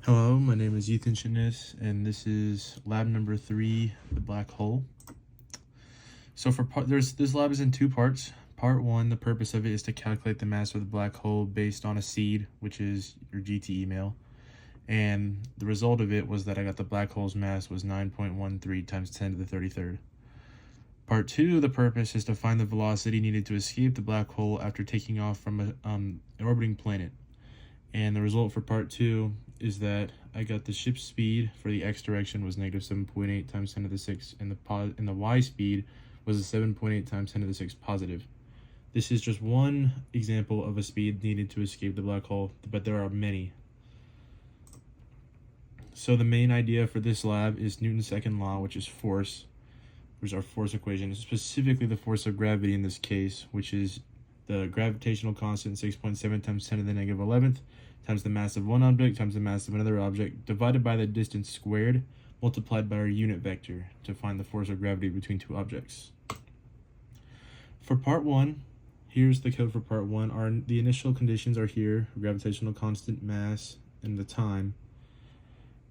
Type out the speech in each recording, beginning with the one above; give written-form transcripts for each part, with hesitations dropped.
Hello, my name is Ethan Chinnis, and this is lab number 3, the black hole. So this lab is in two parts. Part 1, the purpose of it is to calculate the mass of the black hole based on a seed, which is your GT email. And the result of it was that I got the black hole's mass was 9.13 times 10 to the 33rd. Part 2, the purpose is to find the velocity needed to escape the black hole after taking off from an orbiting planet. And the result for part 2 is that I got the ship speed for the x direction was negative 7.8 times 10 to the 6, and the y speed was a 7.8 times 10 to the 6 positive. This is just one example of a speed needed to escape the black hole, but there are many. So the main idea for this lab is Newton's second law, which is force, which is our force equation, specifically the force of gravity in this case, which is the gravitational constant 6.7 times 10 to the negative 11th times the mass of one object times the mass of another object divided by the distance squared multiplied by our unit vector to find the force of gravity between two objects. For part 1, here's the code for part 1. The initial conditions are here: gravitational constant, mass, and the time.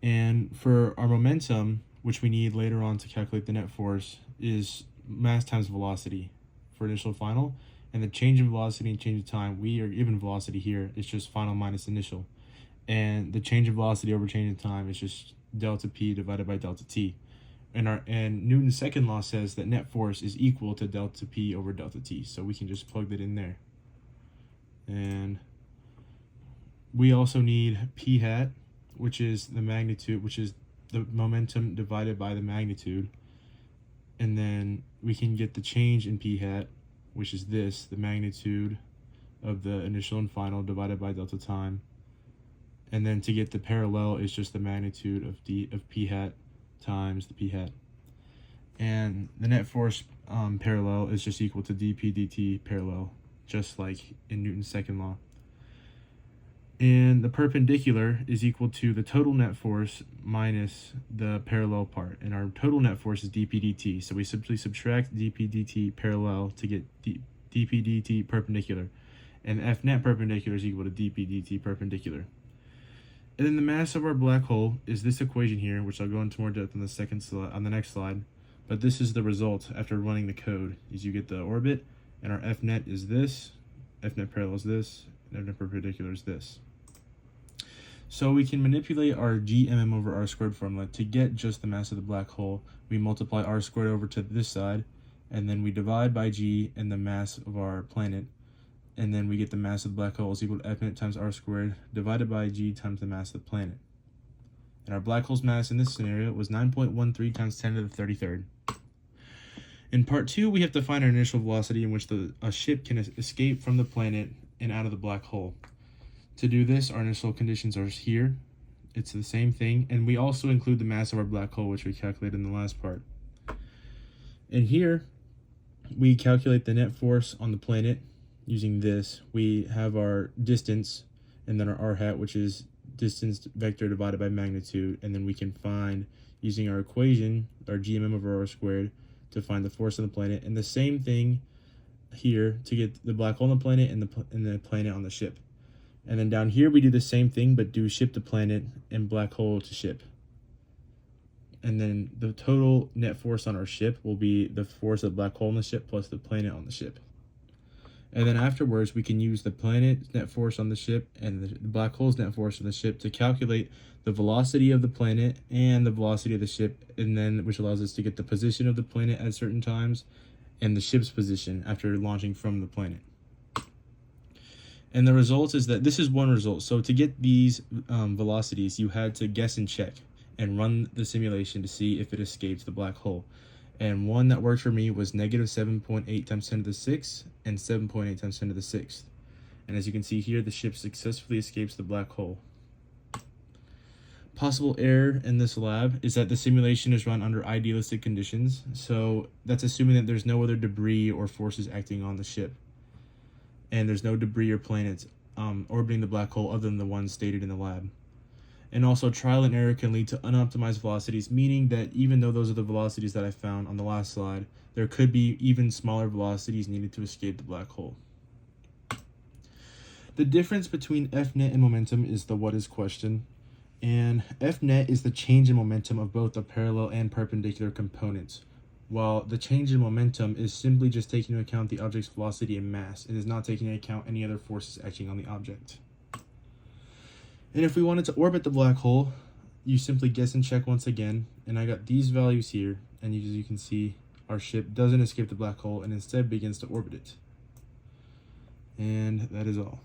And for our momentum, which we need later on to calculate the net force, is mass times velocity for initial final. And the change in velocity and change of time, we are given velocity here, it's just final minus initial. And the change in velocity over change of time is just delta p divided by delta t. And Newton's second law says that net force is equal to delta p over delta t. So we can just plug that in there. And we also need p hat, which is the magnitude, which is the momentum divided by the magnitude. And then we can get the change in p hat, which is this, the magnitude of the initial and final divided by delta time. And then to get the parallel is just the magnitude of p hat times the p hat. And the net force parallel is just equal to dp dt parallel, just like in Newton's second law. And the perpendicular is equal to the total net force minus the parallel part. And our total net force is dp dt. So we simply subtract dp dt parallel to get dp dt perpendicular. And F net perpendicular is equal to dp dt perpendicular. And then the mass of our black hole is this equation here, which I'll go into more depth on the next slide. But this is the result after running the code. Is you get the orbit, and our F net is this, F net parallel is this, and F net perpendicular is this. So we can manipulate our g/mm over r squared formula to get just the mass of the black hole. We multiply r squared over to this side, and then we divide by g and the mass of our planet, and then we get the mass of the black hole is equal to F net times r squared divided by g times the mass of the planet. And our black hole's mass in this scenario was 9.13 times 10 to the 33rd. In part 2, we have to find our initial velocity in which a ship can escape from the planet and out of the black hole. To do this, our initial conditions are here. It's the same thing, and we also include the mass of our black hole, which we calculated in the last part. And here, we calculate the net force on the planet using this. We have our distance, and then our r hat, which is distance vector divided by magnitude, and then we can find, using our equation, our g/mm over r squared, to find the force on the planet, and the same thing here to get the black hole on the planet and the planet on the ship. And then down here we do the same thing, but do ship to planet and black hole to ship. And then the total net force on our ship will be the force of the black hole on the ship plus the planet on the ship. And then afterwards we can use the planet's net force on the ship and the black hole's net force on the ship to calculate the velocity of the planet and the velocity of the ship, and then which allows us to get the position of the planet at certain times and the ship's position after launching from the planet. And the result is that this is one result. So to get these velocities, you had to guess and check and run the simulation to see if it escaped the black hole. And one that worked for me was negative 7.8 times 10 to the 6th and 7.8 times 10 to the 6th. And as you can see here, the ship successfully escapes the black hole. Possible error in this lab is that the simulation is run under idealistic conditions. So that's assuming that there's no other debris or forces acting on the ship, and there's no debris or planets orbiting the black hole other than the ones stated in the lab. And also, trial and error can lead to unoptimized velocities, meaning that even though those are the velocities that I found on the last slide, there could be even smaller velocities needed to escape the black hole. The difference between F net and momentum is the what is question. And F net is the change in momentum of both the parallel and perpendicular components, while the change in momentum is simply just taking into account the object's velocity and mass. It is not taking into account any other forces acting on the object. And if we wanted to orbit the black hole, you simply guess and check once again, and I got these values here, and as you can see, our ship doesn't escape the black hole and instead begins to orbit it. And that is all.